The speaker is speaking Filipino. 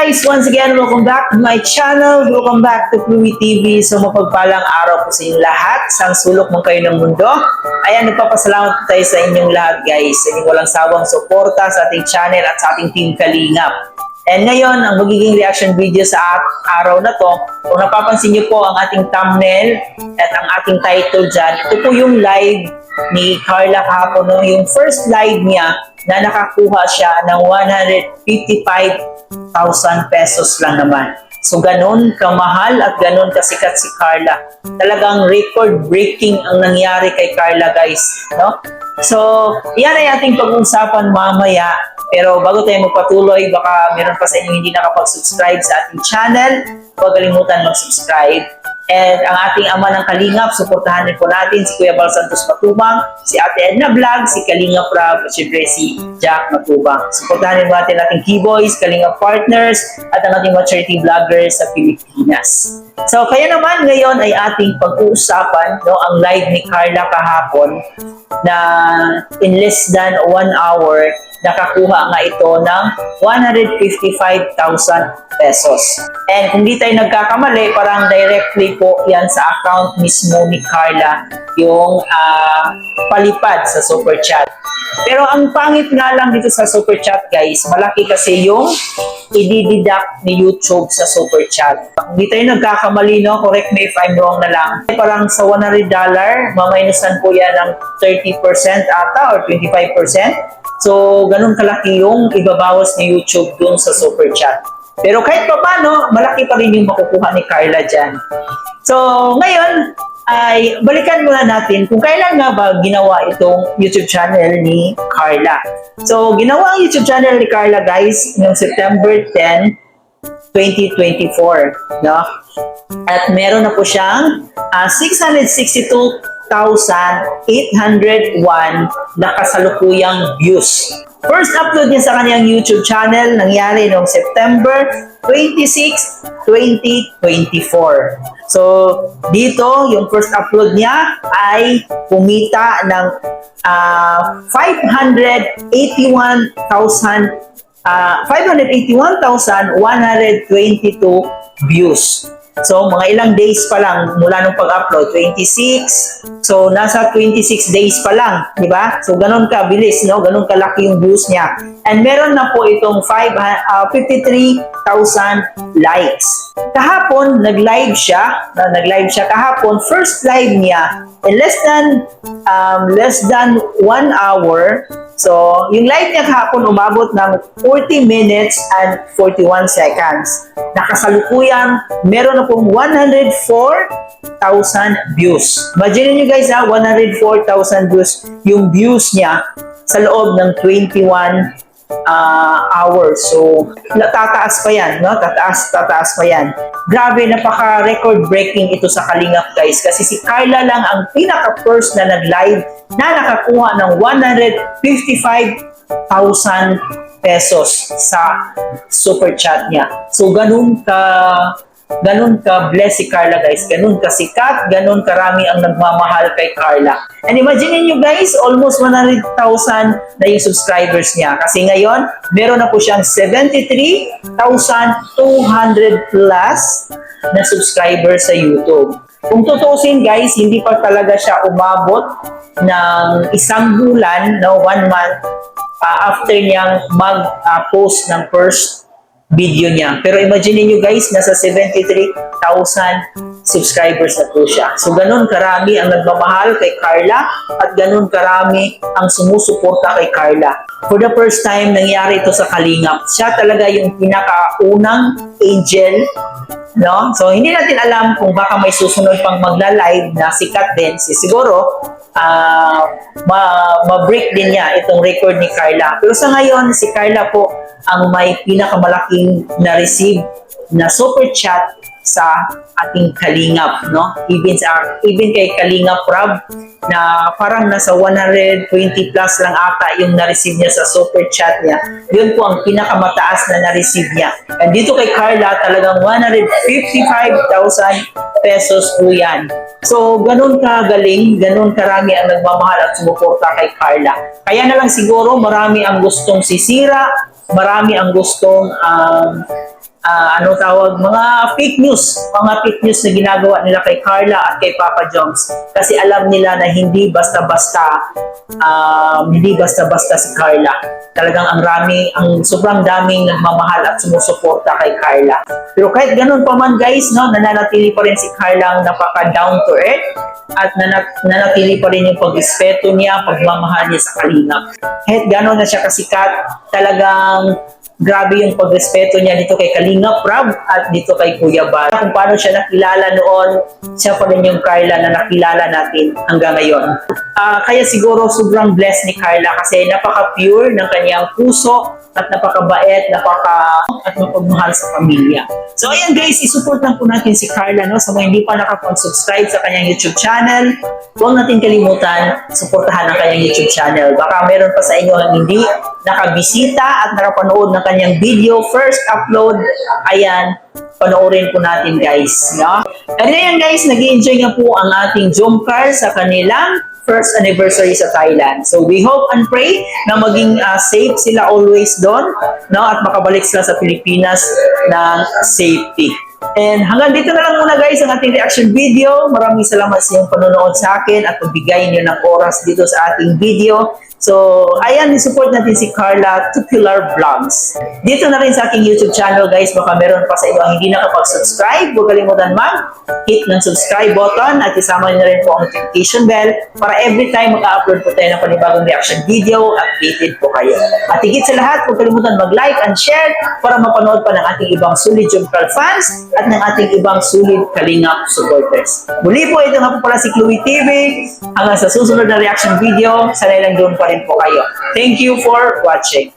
guys! Once again, welcome back to my channel. Welcome back to Chloe TV. So mapagpalang araw po sa inyong lahat. Sang sulok mo kayo ng mundo. Ayan, nagpapasalamat po tayo sa inyong lahat guys. Sa inyong walang sawang suporta sa ating channel at sa ating Team Kalingap. And ngayon, ang magiging reaction video sa araw na to, kung napapansin niyo po ang ating thumbnail at ang ating title dyan, ito po yung live ni Carla kahapon, no? Yung first live niya na nakakuha siya ng 155,000 pesos lang naman. So ganun kamahal at ganun kasikat si Carla. Talagang record-breaking ang nangyari kay Carla guys, no? So yan ay ating pag-uusapan mamaya. Pero bago tayo magpatuloy, baka meron pa sa inyo hindi nakapag-subscribe sa ating channel, huwag kalimutan mag-subscribe. And ang ating ama ng Kalingap, suportahan din po natin si Kuya Bal Santos Matubang, si Ate Edna Vlog, si Kalingap Rab, at syempre si Jack Matubang. Suportahan din po natin ating Keyboys, Kalingap Partners, at ang ating mga charity vloggers sa Pilipinas. So kaya naman ngayon ay ating pag-uusapan, no, ang live ni Carla kahapon na in less than 1 hour, nakakuha nga ito ng 155,000 pesos. And kung di tayo nagkakamali, parang directly po yan sa account mismo ni Carla yung palipad sa Super Chat. Pero ang pangit nga lang dito sa Super Chat guys, malaki kasi yung i-deduct ni YouTube sa Super Chat. Kung di tayo nagkakamali, no, correct me if I'm wrong na lang, parang sa $100, maminusan po yan ng 30% ata or 25%. So, ganun kalaki yung ibabawas ni YouTube dun sa Super Chat. Pero kahit pa paano, malaki pa rin yung makukuha ni Carla dyan. So, ngayon, ay balikan muna natin kung kailan nga ba ginawa itong YouTube channel ni Carla. So, ginawa ang YouTube channel ni Carla, guys, noong September 10, 2024. No? At meron na po siyang 662,801 na kasalukuyang views. First upload niya sa kanyang YouTube channel nangyari noong September 26, 2024. So, dito, yung first upload niya ay kumita ng 581,122 views. So, mga ilang days pa lang mula nung pag-upload, 26. So, nasa 26 days pa lang, di ba? So, ganun ka bilis, no? Ganun kalaki yung views niya. And meron na po itong 53,000 likes. Kahapon, nag-live siya. Kahapon. First live niya in less than 1 hour. So, yung live niya kahapon umabot ng 40 minutes and 41 seconds. Nakasalukuyang meron na pong 104,000 views. Imagine nyo guys 104,000 views yung views niya sa loob ng 21 hours. So, tataas pa yan, no? Tataas pa yan. Grabe, napaka-record breaking ito sa Kalingap guys kasi si Carla lang ang pinaka-first na nag-live na nakakuha ng 155,000 pesos sa Super Chat niya. So, ganun ka bless si Carla guys, ganun ka sikat, ganun karami ang nagmamahal kay Carla. And imagine niyo guys, almost 100,000 na yung subscribers niya. Kasi ngayon, meron na po siyang 73,200 plus na subscribers sa YouTube. Kung tutusin guys, hindi pa talaga siya umabot ng isang bulan, no, 1 month, after niyang mag-post ng first video niya. Pero imagine niyo guys, nasa 73,000 subscribers na po siya. So ganun karami ang nagmamahal kay Carla at ganun karami ang sumusuporta kay Carla. For the first time, nangyari ito sa Kalingap. Siya talaga yung pinakaunang angel, no? So hindi natin alam kung baka may susunod pang magla-live na sikat din. Siguro, ma-break din niya itong record ni Carla. Pero sa ngayon, si Carla po ang may pinakamalaking na-receive na super chat sa ating Kalingap, no? Even kay Kalingap Rab na parang nasa 120 plus lang ata yung na-receive niya sa super chat niya. Yun po ang pinakamataas na na-receive niya. And dito kay Carla, talagang 155,000 pesos po yan. So, ganun kagaling, ganun karami ang nagmamahal at sumuporta kay Carla. Kaya na lang siguro marami ang gustong sisira, marami ang gustong ano tawag, mga fake news na ginagawa nila kay Carla at kay Papa Joms, kasi alam nila na hindi basta-basta si Carla. Talagang ang sobrang daming nagmamahal at sumusuporta kay Carla. Pero kahit ganun pa man guys, no, nananatili pa rin si Carla ang napaka down to earth at nanatili pa rin yung pag-respeto niya, pagmamahal niya sa Kalingap. Kahit gano'n na siya kasikat, talagang grabe yung pagrespeto niya dito kay Kalingap Rab at dito kay Kuya Bal. Kung paano siya nakilala noon, siya pa rin yung Carla na nakilala natin hanggang ngayon. Kaya siguro sobrang blessed ni Carla kasi napaka-pure ng kanyang puso at napakabait, at mapagmahal sa pamilya. So ayan guys, isuportan po natin si Carla, no? Sa mga hindi pa nakapag-subscribe sa kanyang YouTube channel, huwag natin kalimutan suportahan ang kanyang YouTube channel. Baka meron pa sa inyo ang hindi nakabisita at nakapanood ng kanyang video, first upload, ayan, panoorin po natin guys, no? And ngayon guys, nag-i-enjoy nga po ang ating Jomcar sa kanilang first anniversary sa Thailand. So we hope and pray na maging safe sila always doon, no? At makabalik sila sa Pilipinas ng safety. And hanggang dito na lang muna guys ang ating reaction video. Maraming salamat sa iyong panonood sa akin at pagbigay niyo ng oras dito sa ating video. So, ayan, support natin si Carla Tupular Vlogs. Dito na rin sa aking YouTube channel guys, baka meron pa sa inyo ang hindi nakapag-subscribe. Huwag kalimutan mag-hit ng subscribe button at isama niyo na rin po ang notification bell para every time mag-upload po tayo ng panibagong reaction video, updated po kayo. At higit sa lahat, huwag kalimutan mag-like and share para mapanood pa ng ating ibang solid Jomcar fans at ng ating ibang solid Kalingap supporters. Muli po, ito nga po pala si Chloe TV. Hanggang sa susunod na reaction video, sanay lang doon pa rin po kayo. Thank you for watching.